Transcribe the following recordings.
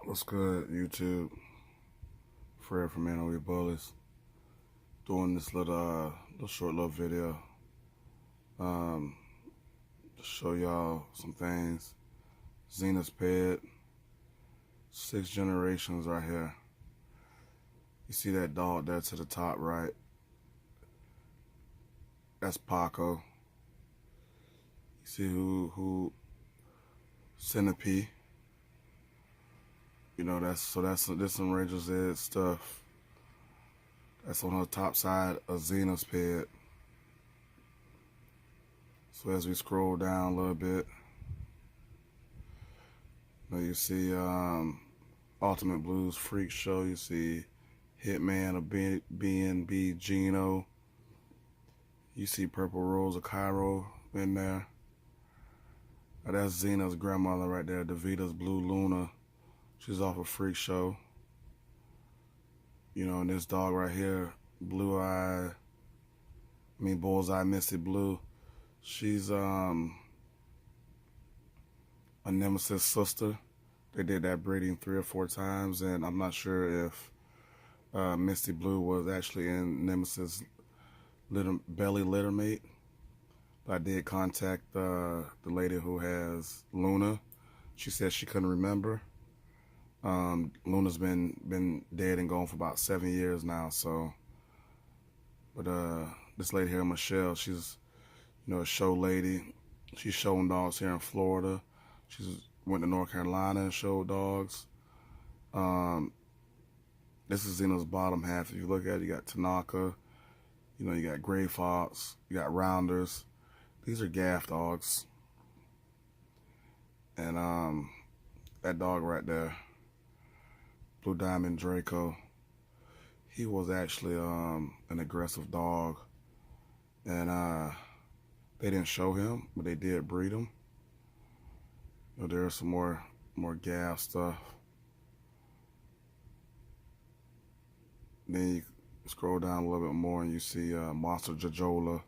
What's good, YouTube? Fred from Man Bullets. Doing this little short video um, to show y'all some things. Zena's pet, 6 generations right here. You see that dog there to the top right? That's Paco. You see who Centipede. You know, that's some Rachel Z stuff. That's on the top side of Zena's pet. So as we scroll down a little bit, you see Ultimate Blues Freak Show. You see Hitman of B&B Gino. You see Purple Rose of Cairo in there. Now that's Zena's grandmother right there, Davita's Blue Luna. She's off a Freak Show. You know, and this dog right here, Bullseye Misty Blue. She's a Nemesis sister. They did that breeding 3 or 4 times, and I'm not sure if Misty Blue was actually in Nemesis belly litter mate. But I did contact the lady who has Luna. She said she couldn't remember. Luna's been dead and gone for about 7 years now. So, but this lady here, Michelle, she's a show lady. She's showing dogs here in Florida. She's went to North Carolina and showed dogs. This is Zena's bottom half. If you look at it, you got Tanaka. You got Gray Fox. You got Rounders. These are gaff dogs. And that dog right there, Blue Diamond Draco, he was actually an aggressive dog. And they didn't show him, but they did breed him. There's some more gaff stuff. Then you scroll down a little bit more and you see Monster Jojola.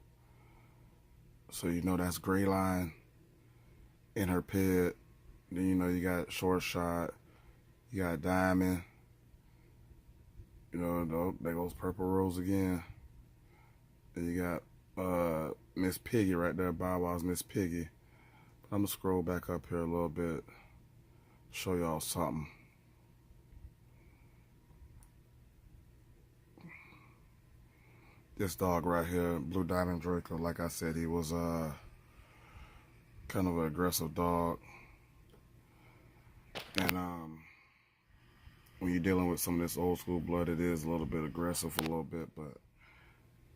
So that's Gray Line in her pit. Then you got Short Shot. You got Diamond. There goes Purple Rose again. Then you got Miss Piggy right there, Bow Wow's Miss Piggy. But I'm gonna scroll back up here a little bit, show y'all something. This dog right here, Blue Diamond Draco, like I said, he was kind of an aggressive dog. And when you're dealing with some of this old school blood, it is a little bit aggressive a little bit, but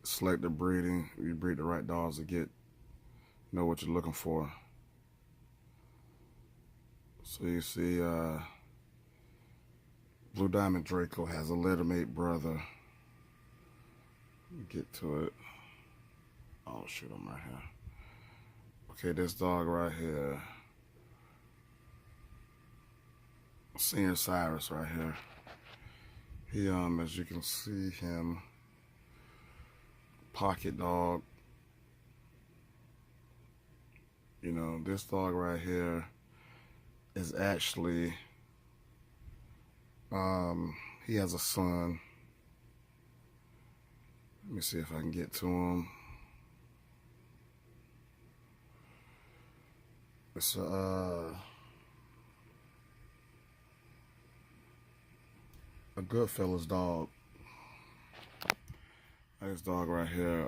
selective breeding, you breed the right dogs to get what you're looking for. So you see Blue Diamond Draco has a littermate brother. Get to it. Oh shoot, I'm right here. Okay, this dog right here, Senior Cyrus right here. He as you can see him, pocket dog. This dog right here is actually he has a son. Let me see if I can get to him. It's a Goodfellas dog. This dog right here,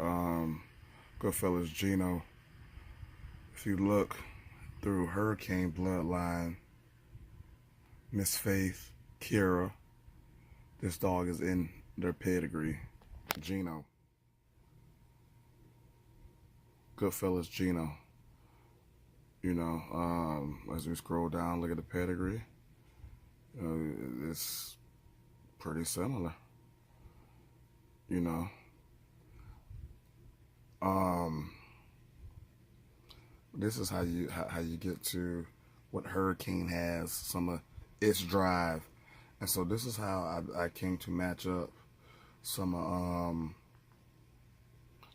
Goodfellas Gino. If you look through Hurricane bloodline, Miss Faith, Kira, this dog is in their pedigree. Gino. Goodfellas Gino. As we scroll down, look at the pedigree. It's pretty similar. This is how you get to what Hurricane has, some of its drive. And so this is how I came to match up some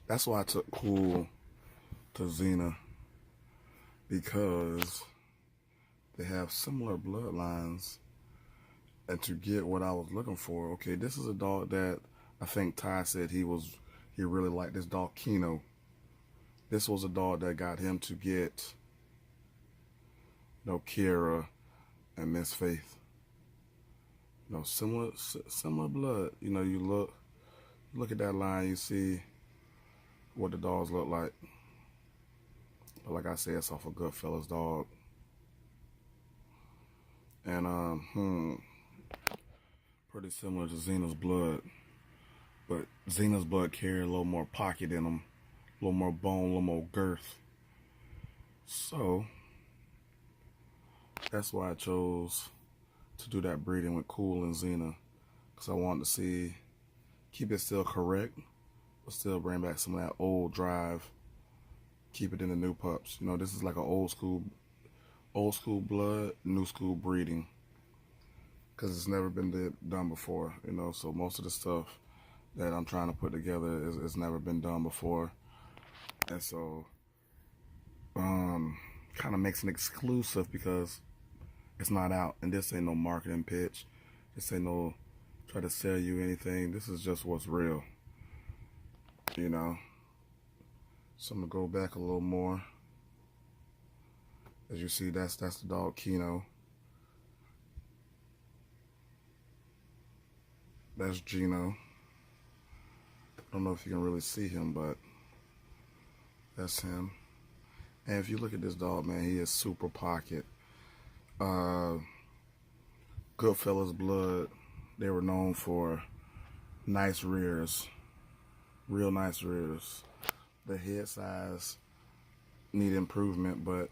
that's why I took Cool to Zena, because they have similar bloodlines and to get what I was looking for. Okay, this is a dog that I think Ty said he really liked this dog Kino. This was a dog that got him to get, Kira and Miss Faith. Similar blood. You look at that line, you see what the dogs look like. But like I said, it's off a Goodfellas dog. And pretty similar to Xena's blood. But Xena's blood carried a little more pocket in them, a little more bone, a little more girth. So that's why I chose to do that breeding with Cool and Xena, because I wanted to keep it still correct, but still bring back some of that old drive. Keep it in the new pups. This is like an old school blood, new school breeding, because it's never been done before. So most of the stuff that I'm trying to put together is never been done before, and so kind of makes it exclusive because it's not out, and this ain't no marketing pitch. This ain't no try to sell you anything. This is just what's real. So I'm gonna go back a little more. As you see, that's the dog Kino. That's Gino. I don't know if you can really see him, but that's him. And if you look at this dog, man, he is super pocket. Goodfellas blood, they were known for nice rears, real nice rears. The head size need improvement, but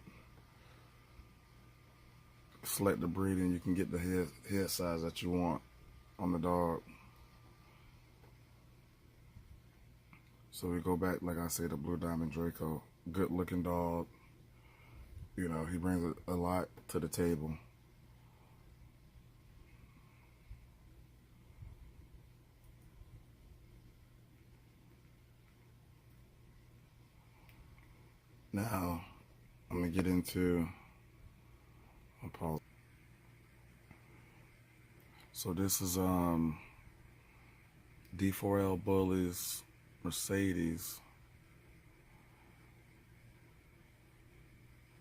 select the breeding, you can get the head size that you want on the dog. So we go back, like I said, to Blue Diamond Draco. Good looking dog. He brings a lot to the table. Now, I'm going to get into So this is D4L Bullies Mercedes.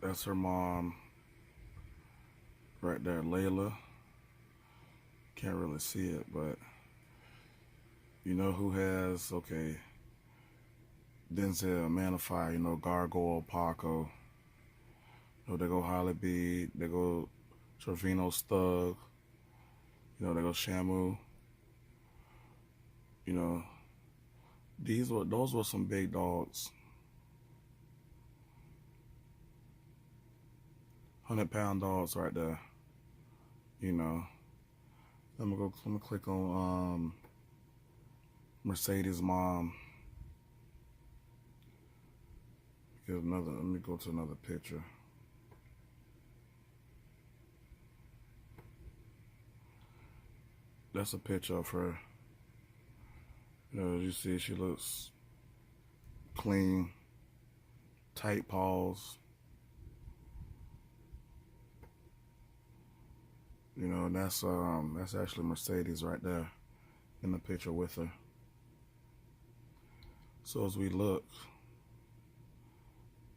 That's her mom right there, Layla. Can't really see it, but you know who has, okay, Denzel, Man of Fire, Gargoyle, Paco. They go Holly B, they go Trevino Stug, they go Shamu. Those were some big dogs. 100-pound dogs right there. Let me click on Mercedes' mom. Let me go to another picture. That's a picture of her. As you see, she looks clean, tight paws. And that's actually Mercedes right there in the picture with her. So as we look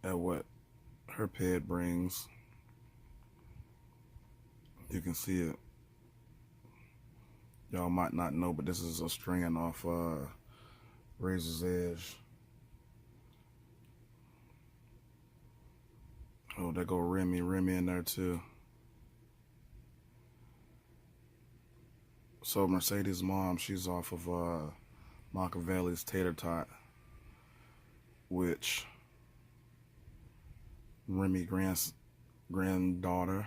at what her pet brings, you can see it. Y'all might not know, but this is a strand off Razor's Edge. Oh, there go Remy in there too. So Mercedes' mom, she's off of Machiavelli's Tater Tot, which Remy granddaughter.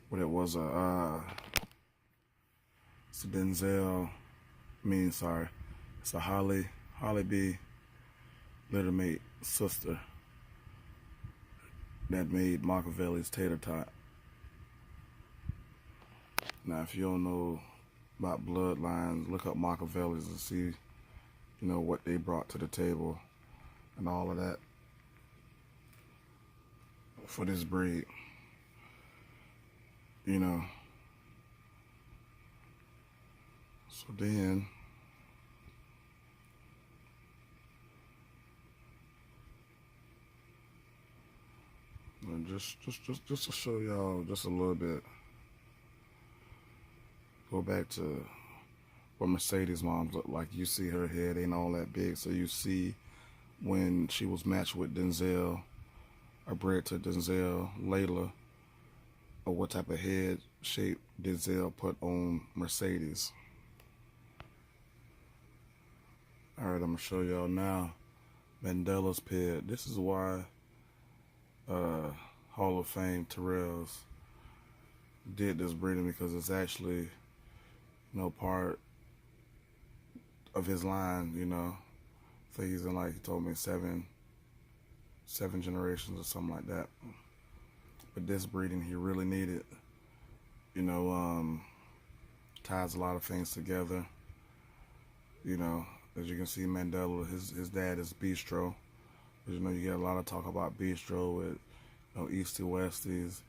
What it was it's a Denzel. It's a Holly B littermate sister that made Machiavelli's Tater Tot. Now, if you don't know about bloodlines, look up Machiavelli's and see, what they brought to the table and all of that. for this breed. You know. So then just to show y'all just a little bit. Go back to what Mercedes' moms look like. You see her head ain't all that big, so you see when she was matched with Denzel, or bred to Denzel, Layla, or what type of head shape Denzel put on Mercedes. Alright, I'm going to show y'all now Mandela's pig. This is why Hall of Fame Terrells did this breeding, because it's actually, part of his line, I think he's in, like, he told me seven generations or something like that. But this breeding he really needed, ties a lot of things together. As you can see, Mandela, his dad is Bistro. As you get a lot of talk about Bistro with, Eastie Westies,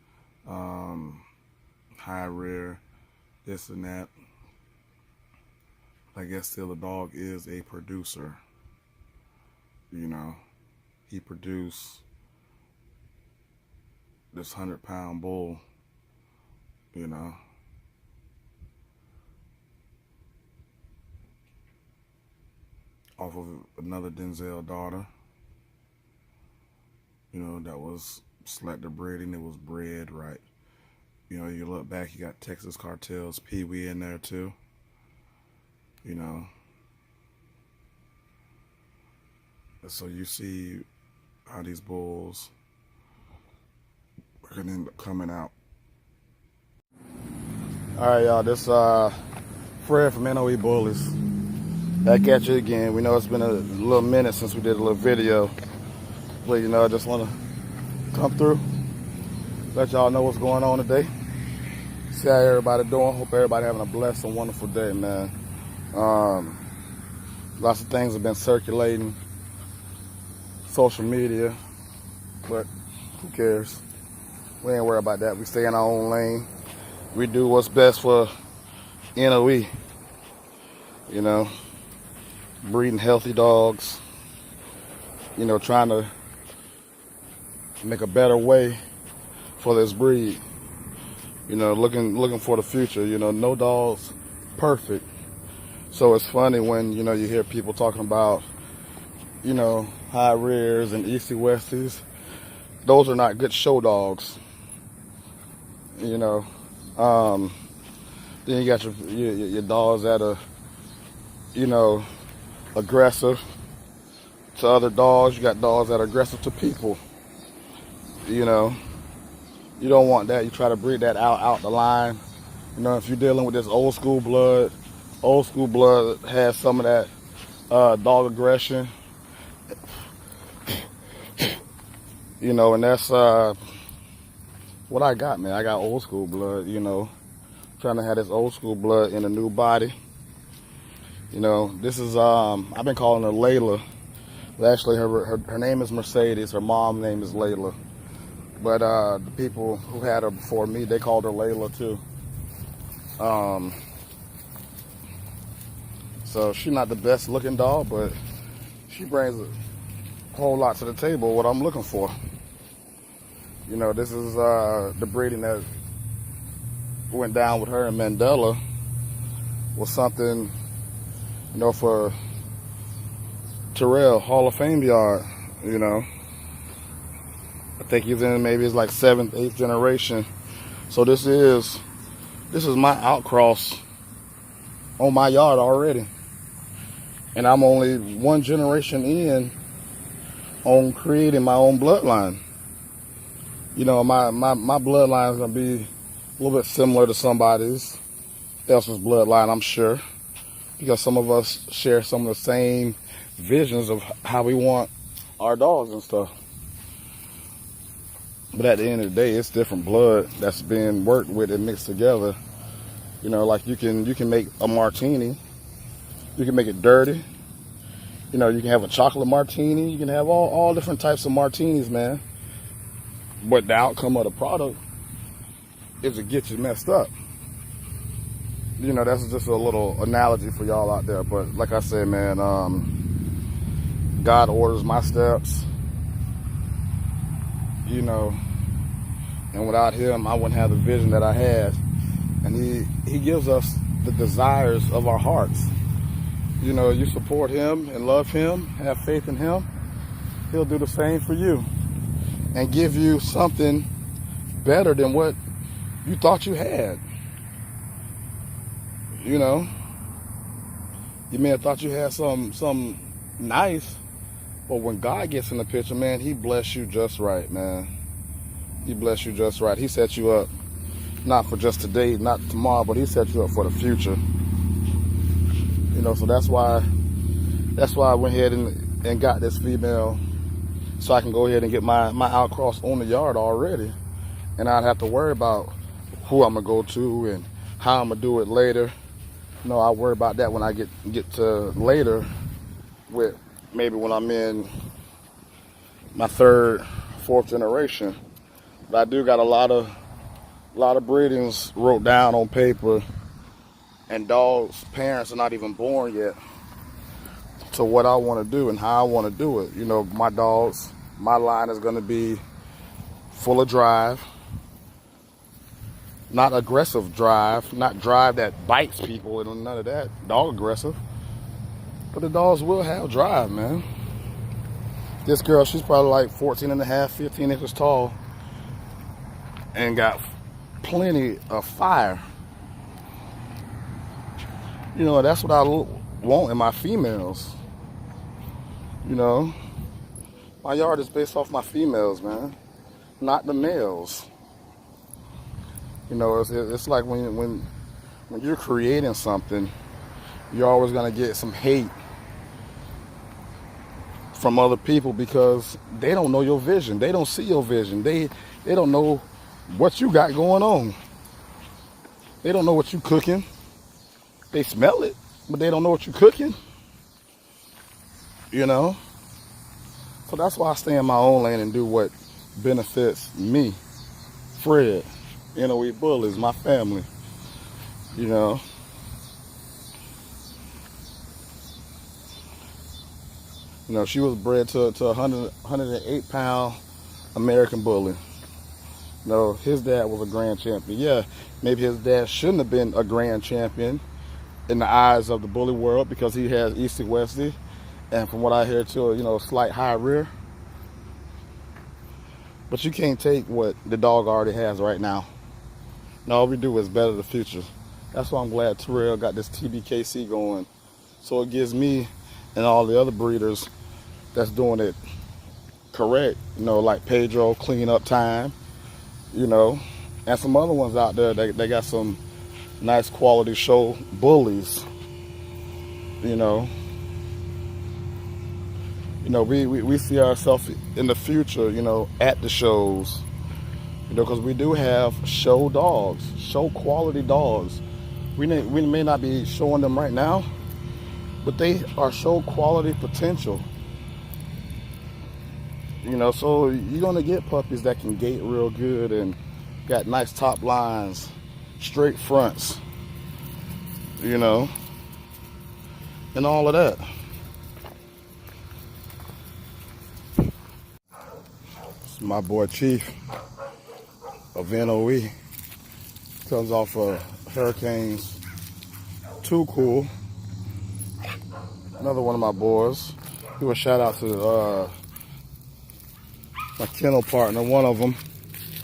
high rear, this and that. I guess still the dog is a producer. He produced this 100-pound bull, off of another Denzel daughter, that was selective breeding. It was bred right. You look back, you got Texas Cartel's Pee Wee in there too. So you see how these bulls are gonna end up coming out. All right, y'all. This Fred from NOE Bullies. Back at you again. We know it's been a little minute since we did a little video, but I just want to come through, let y'all know what's going on today. See how everybody doing. Hope everybody having a blessed and wonderful day, man. Lots of things have been circulating, social media, but who cares? We ain't worried about that. We stay in our own lane. We do what's best for NOE. Breeding healthy dogs. Trying to make a better way for this breed. Looking for the future. No dog's perfect. So it's funny when, you hear people talking about, high rears and Eastie Westies. Those are not good show dogs. Then you got your dogs that are, aggressive to other dogs. You got dogs that are aggressive to people. You don't want that. You try to breed that out the line. If you're dealing with this old school blood has some of that dog aggression. And that's what I got, man. I got old school blood, trying to have this old school blood in a new body. This is, I've been calling her Layla. Actually, her name is Mercedes. Her mom's name is Layla. But the people who had her before me, they called her Layla too. So she's not the best looking dog, but she brings a whole lot to the table, what I'm looking for. This is the breeding that went down with her and Mandela was something, for Terrell Hall of Fame yard. I think he's in maybe it's like 7th, 8th generation. So this is my outcross on my yard already. And I'm only 1 generation in on creating my own bloodline. My bloodline is gonna be a little bit similar to somebody else's bloodline, I'm sure. Because some of us share some of the same visions of how we want our dogs and stuff. But at the end of the day, it's different blood that's being worked with and mixed together. Like you can make a martini. You can make it dirty. You can have a chocolate martini. You can have all different types of martinis, man. but the outcome of the product is to get you messed up. You know, that's just a little analogy for y'all out there. But like I said, man, God orders my steps, you know, and without him, I wouldn't have the vision that I had. And he gives us the desires of our hearts. You know, you support him and love him, have faith in him, he'll do the same for you and give you something better than what you thought you had. You know, you may have thought you had something nice, but when God gets in the picture, man, he bless you just right, man. He bless you just right. He set you up not for just today, not tomorrow, but he set you up for the future. You know, so that's why I went ahead and got this female, so I can go ahead and get my outcross on the yard already, and I'd have to worry about who I'm gonna go to and how I'm gonna do it later. No, I worry about that when I get to later, with maybe when I'm in my third, fourth generation. But I do got a lot of breedings wrote down on paper, and dogs' parents are not even born yet, to what I want to do and how I want to do it. You know, my dogs, my line is going to be full of drive. Not aggressive drive, not drive that bites people and none of that. Dog aggressive. But the dogs will have drive, man. This girl, she's probably like 14 and a half, 15 inches tall, and got plenty of fire. You know, that's what I want in my females. You know, my yard is based off my females, man, not the males. You know, it's like when you're creating something, you're always gonna get some hate from other people because they don't know your vision. They don't see your vision. They don't know what you got going on. They don't know what you cooking. They smell it, but they don't know what you cooking. You know? So that's why I stay in my own lane and do what benefits me, Fred. NOE Bullies, my family, you know. You know, she was bred to a 108 pound American Bully. You know, his dad was a grand champion. Yeah, maybe his dad shouldn't have been a grand champion in the eyes of the bully world because he has Easty Westy, and from what I hear too, you know, slight high rear. But you can't take what the dog already has right now. And all we do is better the future. That's why I'm glad Terrell got this TBKC going. So it gives me and all the other breeders that's doing it correct, you know, like Pedro, Clean Up Time, you know, and some other ones out there. They got some nice quality show bullies, you know. You know, we see ourselves in the future, you know, at the shows. You know, because we do have show dogs, show quality dogs. We may not be showing them right now, but they are show quality potential. You know, so you're going to get puppies that can gait real good and got nice top lines, straight fronts, you know, and all of that. It's my boy Chief of NOE. Comes off of Hurricanes. Too Cool. Another one of my boys. Give a shout out to my kennel partner, one of them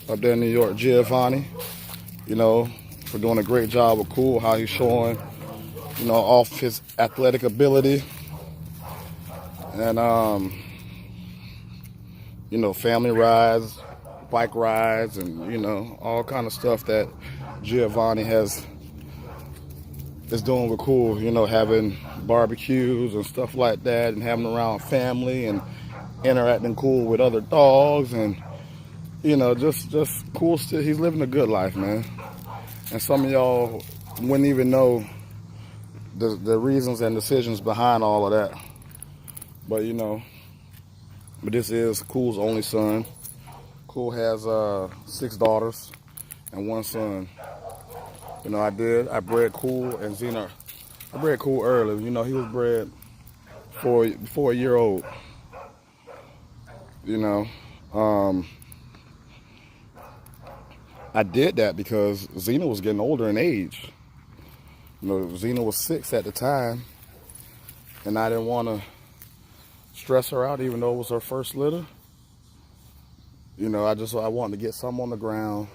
up there in New York, Giovanni. You know, for doing a great job with Cool, how he's showing, you know, off his athletic ability. And, you know, family rides, bike rides, and, you know, all kind of stuff that Giovanni is doing with Cool, you know, having barbecues and stuff like that, and having around family and interacting Cool with other dogs, and, you know, just Cool. Still, he's living a good life, man. And some of y'all wouldn't even know the reasons and decisions behind all of that. But, you know, but this is Cool's only son. Cool has 6 daughters and 1 son. You know, I bred Cool and Xena. I bred Cool early. You know, he was bred before a year old. You know, I did that because Xena was getting older in age. You know, Xena was 6 at the time, and I didn't want to stress her out, even though it was her first litter. You know, I wanted to get some on the ground,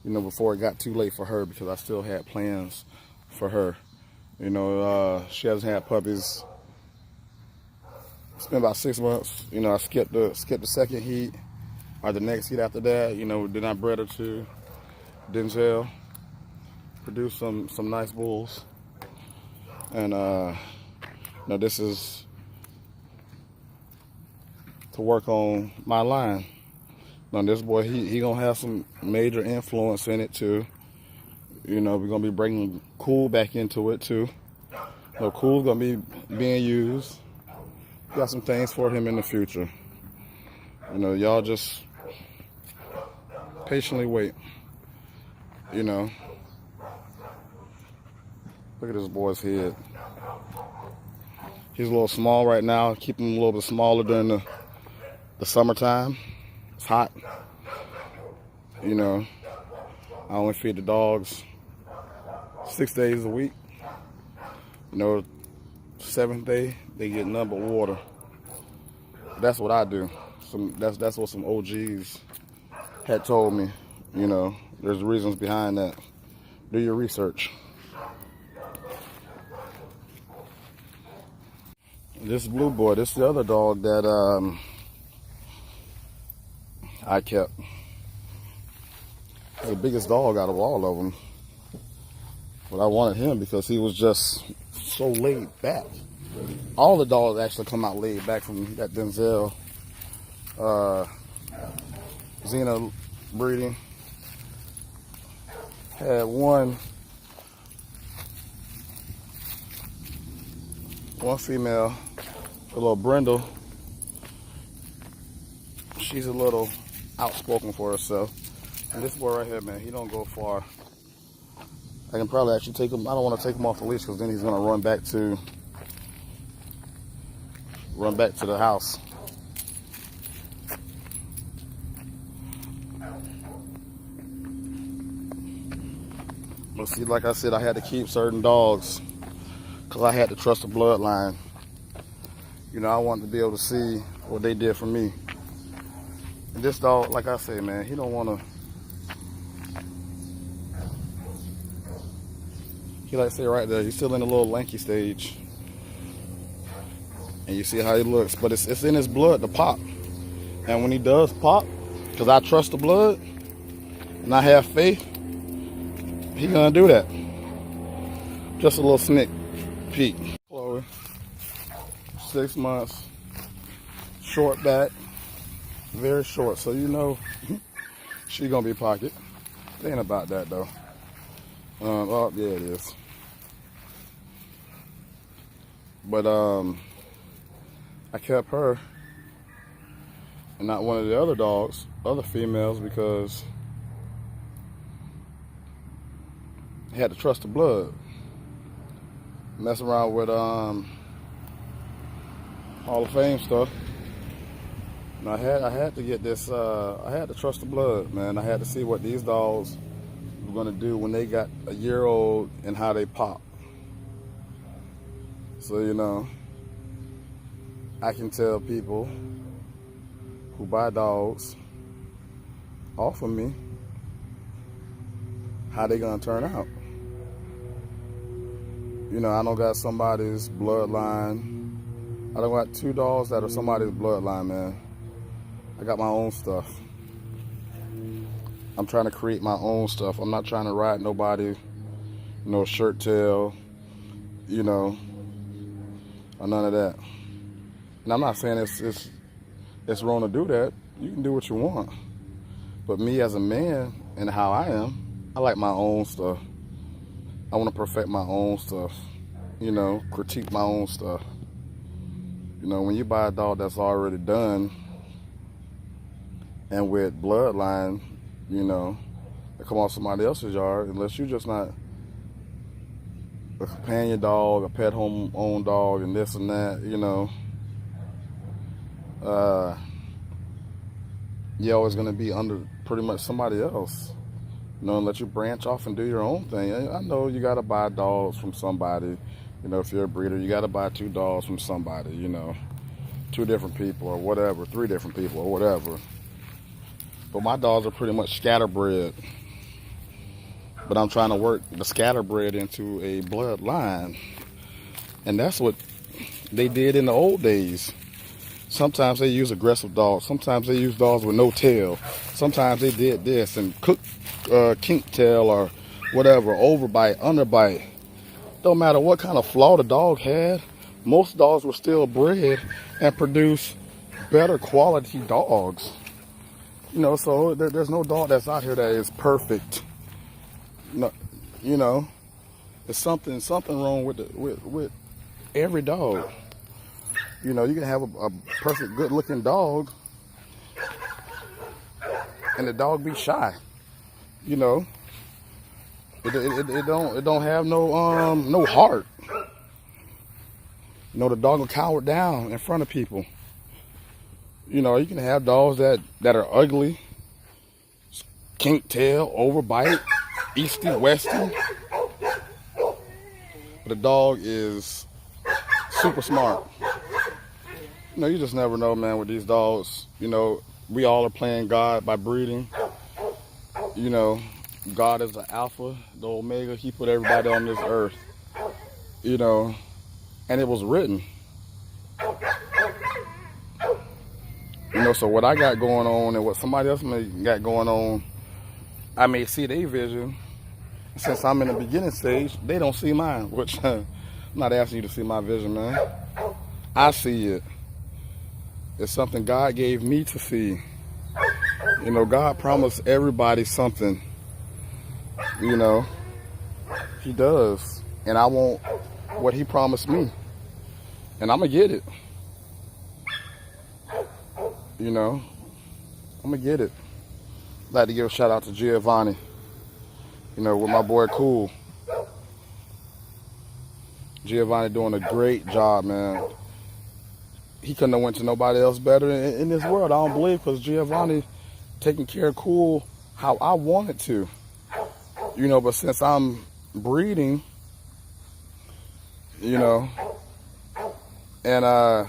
you know, before it got too late for her, because I still had plans for her. You know, she hasn't had puppies. It's been about 6 months. You know, I skipped the second heat, or the next heat after that. You know, then I bred her to Denzel, produced some nice bulls, and now this is to work on my line. Now this boy, he gonna have some major influence in it too. You know, we're gonna be bringing Cool back into it too. So Cool's gonna be being used. Got some things for him in the future. You know, y'all just patiently wait. You know, look at this boy's head. He's a little small right now. Keep him a little bit smaller during the summertime. It's hot. You know, I only feed the dogs 6 days a week. You know, 7th day they get nothing but water. That's what I do. That's what some OGs had told me. You know, there's reasons behind that. Do your research. This Blue Boy, this is the other dog that I kept. He's the biggest dog out of all of them. But I wanted him because he was just so laid back. All the dogs actually come out laid back from that Denzel Xena breeding. Had one female, a little Brindle. She's a little outspoken for herself. And this boy right here, man, he don't go far. I can probably actually take him. I don't want to take him off the leash because then he's gonna run back to the house. But see, like I said, I had to keep certain dogs because I had to trust the bloodline. You know, I wanted to be able to see what they did for me. And this dog, like I say, man, he don't want to. He like I say right there, he's still in the little lanky stage. And you see how he looks, but it's in his blood to pop. And when he does pop, because I trust the blood and I have faith, he gonna do that. Just a little sneak peek. Chloe, 6 months, short back, very short. So you know she gonna be pocket. It ain't about that though. Oh yeah, it is. But I kept her and not one of the other dogs, other females, because I had to trust the blood. Mess around with Hall of Fame stuff. And I had to get this. I had to trust the blood, man. I had to see what these dogs were gonna do when they got a year old and how they pop. So you know, I can tell people who buy dogs off of me how they gonna turn out. You know, I don't got somebody's bloodline. I don't got 2 dogs that are somebody's bloodline, man. I got my own stuff. I'm trying to create my own stuff. I'm not trying to ride nobody, shirt tail, or none of that. And I'm not saying it's wrong to do that. You can do what you want. But me as a man and how I am, I like my own stuff. I want to perfect my own stuff. Critique my own stuff. When you buy a dog that's already done, And with bloodline, you know, they come off somebody else's yard, unless you're just not a companion dog, a pet home owned dog, and this and that, you know, you're always going to be under pretty much somebody else. You know, and let you branch off and do your own thing. I know you got to buy dogs from somebody. You know, if you're a breeder, you got to buy 2 dogs from somebody, you know, 2 different people or whatever, 3 different people or whatever. But my dogs are pretty much scatterbred. But I'm trying to work the scatterbred into a bloodline. And that's what they did in the old days. Sometimes they use aggressive dogs. Sometimes they use dogs with no tail. Sometimes they did this and cook kink tail or whatever, overbite, underbite. Don't matter what kind of flaw the dog had, most dogs were still bred and produce better quality dogs. You know, so there's no dog that's out here that is perfect. No, you know, there's something wrong with every dog. You know, you can have a perfect, good-looking dog, and the dog be shy. You know, it don't have no heart. You know, the dog will cower down in front of people. You know, you can have dogs that are ugly, kink tail, overbite, easty, westy. But the dog is super smart. You know, you just never know, man, with these dogs. You know, we all are playing God by breeding. You know, God is the Alpha, the Omega. He put everybody on this earth. You know, and it was written. You know, so what I got going on and what somebody else may got going on, I may see their vision. Since I'm in the beginning stage, they don't see mine, which I'm not asking you to see my vision, man. I see it. It's something God gave me to see. You know, God promised everybody something. You know, He does. And I want what He promised me. And I'm going to get it. You know, I'm going to get it. I'd like to give a shout out to Giovanni. You know, with my boy Cool. Giovanni doing a great job, man. He couldn't have went to nobody else better in this world, I don't believe, because Giovanni taking care of Cool how I wanted to. You know, but since I'm breeding, you know, and I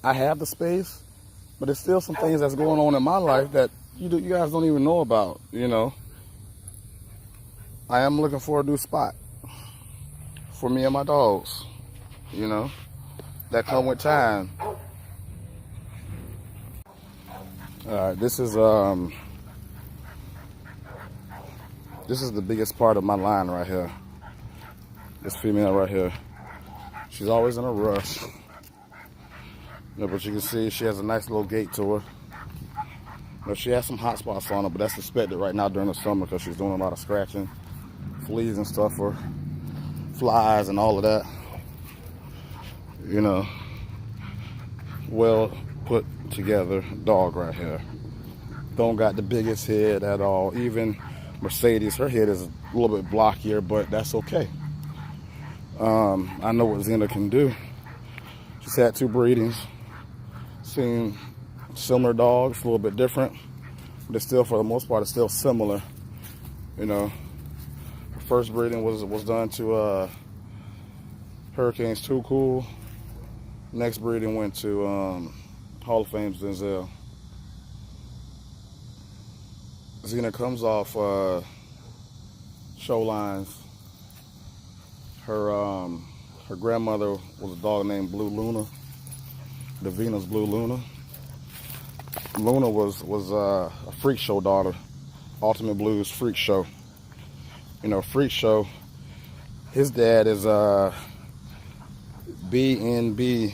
have the space, but there's still some things that's going on in my life that you guys don't even know about, you know. I am looking for a new spot for me and my dogs, you know, that come with time. This is the biggest part of my line right here. This female right here. She's always in a rush. You know, but you can see she has a nice little gait to her. You know, she has some hot spots on her, but that's expected right now during the summer because she's doing a lot of scratching, fleas and stuff, or flies and all of that. You know, well put together dog right here. Don't got the biggest head at all. Even Mercedes, her head is a little bit blockier, but that's okay. I know what Xena can do. She's had 2 breedings, seen similar dogs, a little bit different, but it's still, for the most part, it's still similar. You know, her first breeding was done to Hurricanes Too Cool. Next breeding went to Hall of Fame's Denzel. Xena comes off show lines. Her grandmother was a dog named Blue Luna, Davina's Blue Luna. Luna was a freak show daughter, Ultimate Blues Freak Show. You know, Freak Show. His dad is BNB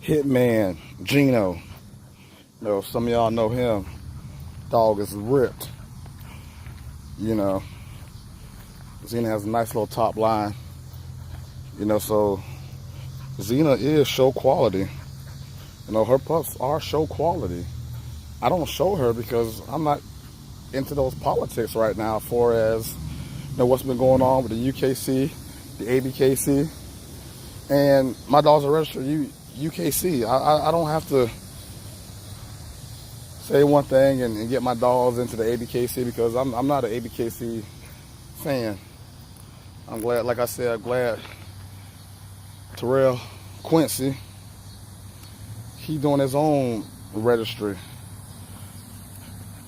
Hitman Gino. You know, some of y'all know him. Dog is ripped. You know, Xena has a nice little top line. You know, so Xena is show quality. You know, her pups are show quality. I don't show her because I'm not into those politics right now, for as what's been going on with the UKC, the ABKC, and my dogs are registered UKC. I don't have to say one thing and get my dogs into the ABKC because I'm not an ABKC fan. I'm glad, like I said, I'm glad Terrell Quincy, he doing his own registry.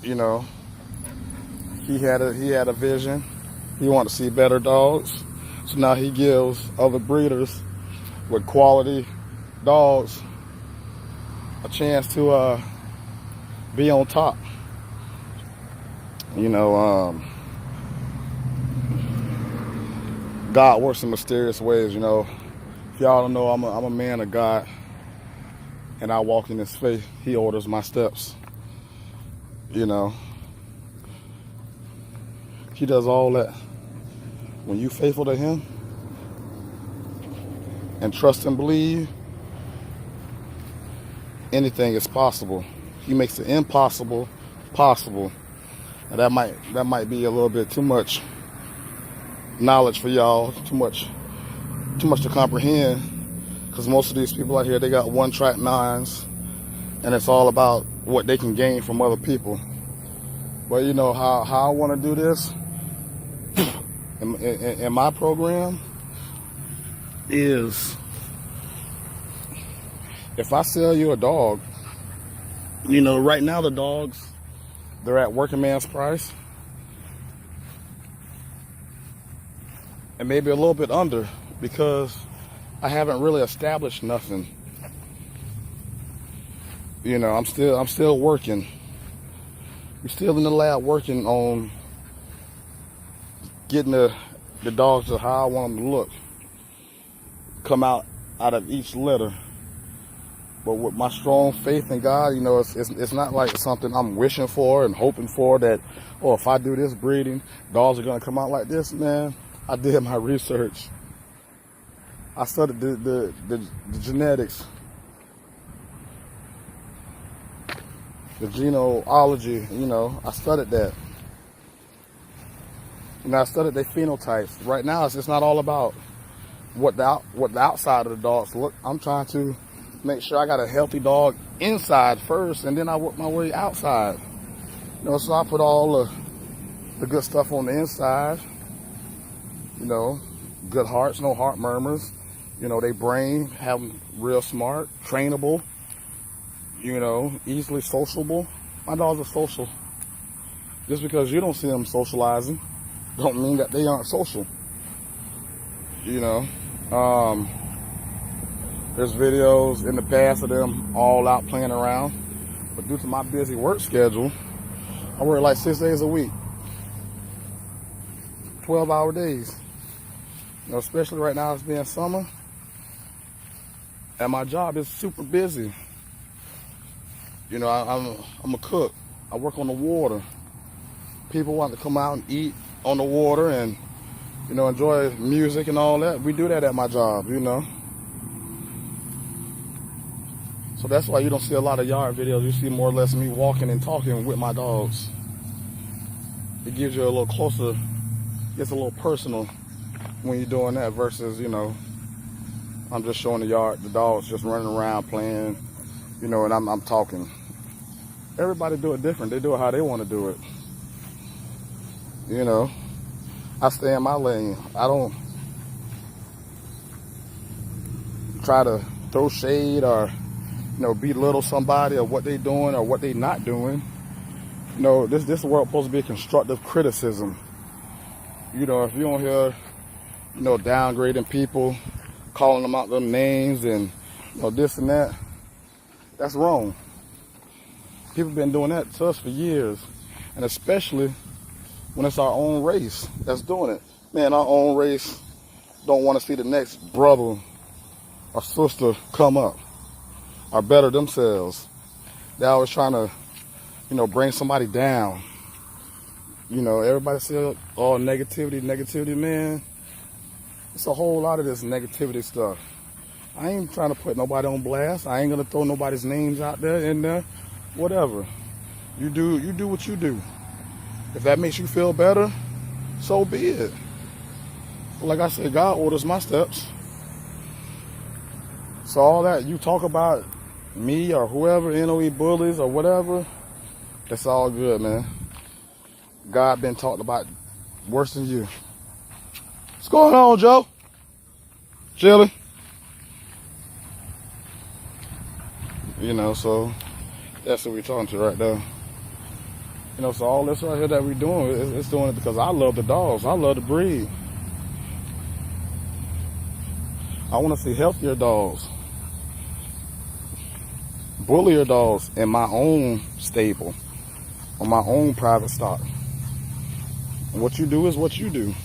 You know, he had a vision. He wanted to see better dogs, so now he gives other breeders with quality dogs a chance to be on top. You know, God works in mysterious ways. You know, if y'all don't know, I'm a man of God, and I walk in His faith. He orders my steps. You know, He does all that. When you faithful to Him and trust and believe, anything is possible. He makes the impossible possible. And that might be a little bit too much knowledge for y'all, too much to comprehend, because most of these people out here, they got one-track minds, and it's all about what they can gain from other people. But you know how I want to do this in my program is, if I sell you a dog, you know, right now the dogs, they're at working man's price and maybe a little bit under, because I haven't really established nothing. You know, I'm still working. We're still in the lab working on getting the dogs to how I want them to look, come out of each litter. But with my strong faith in God, you know, it's not like something I'm wishing for and hoping for that, oh, if I do this breeding, dogs are going to come out like this. Man, I did my research. I studied the genetics, the genealogy, you know, I studied that. You know, I studied their phenotypes. Right now, it's not all about what the outside of the dogs look. I'm trying to make sure I got a healthy dog inside first, and then I work my way outside. You know, so I put all the good stuff on the inside. You know, good hearts, no heart murmurs. You know, they brain, have them real smart, trainable. You know, easily sociable. My dogs are social. Just because you don't see them socializing don't mean that they aren't social. You know, there's videos in the past of them all out playing around, but due to my busy work schedule, I work like 6 days a week, 12-hour days. You know, especially right now it's being summer, and my job is super busy. You know, I'm a cook. I work on the water. People want to come out and eat on the water and, you know, enjoy music and all that. We do that at my job, you know. So that's why you don't see a lot of yard videos. You see more or less me walking and talking with my dogs. It gives you a little closer, gets a little personal when you're doing that versus, you know, I'm just showing the dogs just running around playing, you know, and I'm talking. Everybody do it different. They do it how they want to do it. You know, I stay in my lane. I don't try to throw shade or, you know, belittle somebody or what they doing or what they not doing. You know, this world supposed to be constructive criticism. You know, if you don't hear, you know, downgrading people, calling them out their names and, you know, this and that, that's wrong. People been doing that to us for years, and especially when it's our own race that's doing it. Man, our own race don't want to see the next brother or sister come up or better themselves. They're always trying to, you know, bring somebody down. You know, everybody say, oh, negativity, man. It's a whole lot of this negativity stuff. I ain't trying to put nobody on blast. I ain't going to throw nobody's names out there in there, whatever. You do what you do. If that makes you feel better, so be it. Like I said, God orders my steps. So all that you talk about me or whoever, NOE bullies or whatever, that's all good, man. God been talked about worse than you. What's going on, Joe? Chilling. You know, so that's what we're talking to right there. You know, so all this right here that we're doing, it's doing it because I love the dogs. I love the breed. I want to see healthier dogs, bullier dogs in my own stable, on my own private stock. And what you do is what you do.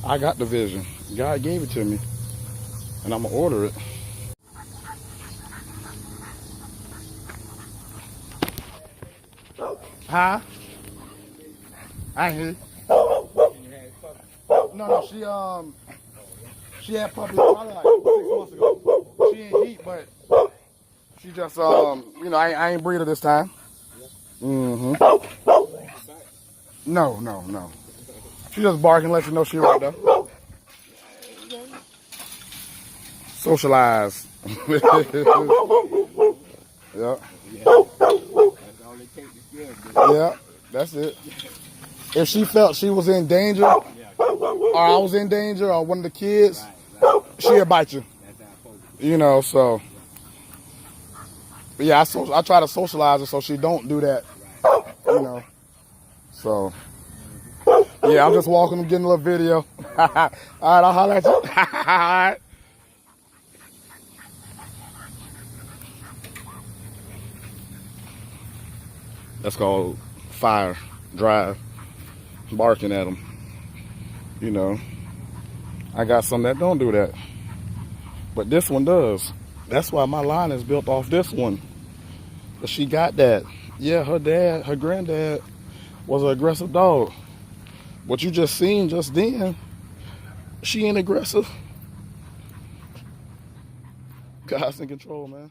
I got the vision. God gave it to me, and I'm gonna order it. Huh? I ain't hear. No, she had puppies probably like 6 months ago. She ain't heat, but she just you know, I ain't breed her this time. Mm-hmm. No. She just barking, let you know she right there. Socialize. Yeah. Yeah, that's it. If she felt she was in danger, or I was in danger, or one of the kids, she'll bite you. You know, so. But yeah, I try to socialize her so she don't do that. You know. So. Yeah, I'm just walking, I'm getting a little video. All right, I'll holler at you. All right. That's called fire, drive, barking at them. You know, I got some that don't do that, but this one does. That's why my line is built off this one. But she got that. Yeah, her granddad was an aggressive dog. What you just seen just then, she ain't aggressive. God's in control, man.